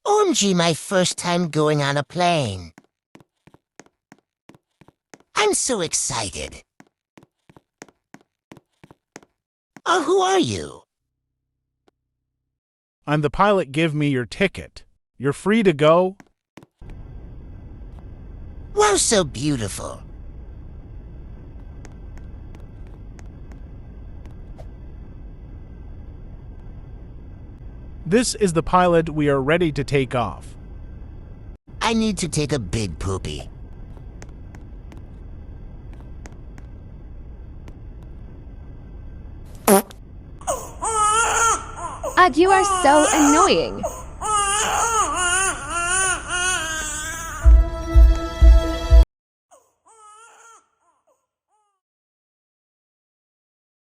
OMG, my first time going on a plane. I'm so excited. Who are you? I'm the pilot. Give me your ticket. You're free to go. Wow, so beautiful. This is the pilot. We are ready to take off. I need to take a big poopy. You are so annoying.